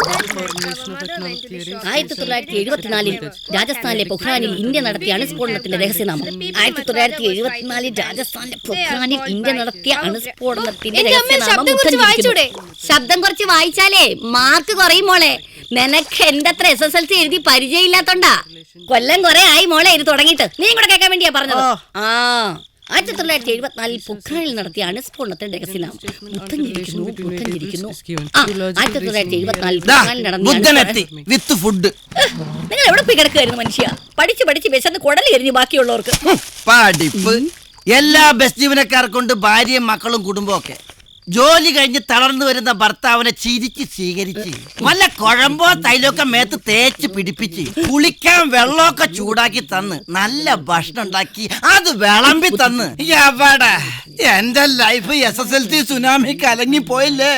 1974 രാജസ്ഥാനിലെ പൊഖ്രാനിൽ ഇന്ത്യ നടത്തിയ അണുസ്ഫോടനത്തിന്റെ രഹസ്യനാമം. 1974 രാജസ്ഥാനിലെ പൊഖ്രാനിൽ ഇന്ത്യ നടത്തിയ അണുസ്ഫോടനത്തിന്റെ രഹസ്യനാമം. ശബ്ദം കുറച്ച് വായിച്ചാലേ മാർക്ക് കുറയും മോളെ. നിനക്ക് എന്റെ അത്ര SSLC എഴുതി പരിചയമില്ലാത്തോണ്ടാ. കൊല്ലം കുറെ ആയി മോളെ ഇത് തുടങ്ങിയിട്ട്. നീ കൂടെ കേൾക്കാൻ വേണ്ടിയാ പറഞ്ഞത്. 1974 പൊഖ്രാനിൽ നടത്തിയ അണുസ്ഫോടനത്തിന്റെ രഹസ്യനാമം. നിങ്ങൾ എവിടെ പോയി കിടക്കുമായിരുന്നു മനുഷ്യ? പഠിച്ച് പഠിച്ച് വിശന്ന് കുടൽ എരിഞ്ഞു ബാക്കിയുള്ളവർക്ക്. പഠിപ്പ് എല്ലാ ബസ് ജീവനക്കാർക്കുണ്ട്. ഭാര്യയും മക്കളും കുടുംബവും ഒക്കെ. ജോലി കഴിഞ്ഞ് തളർന്നു വരുന്ന ഭർത്താവിനെ ചിരിച്ച് സ്വീകരിച്ച് വല്ല കുഴമ്പോ തൈലൊക്കെ മേത്ത് തേച്ച് പിടിപ്പിച്ച് കുളിക്കാൻ വെള്ളമൊക്കെ ചൂടാക്കി തന്ന് നല്ല ഭക്ഷണം ഉണ്ടാക്കി അത് വിളമ്പി തന്ന് എവിടെ എന്റെ ലൈഫ് SSLC സുനാമി കലങ്ങി പോയില്ലേ.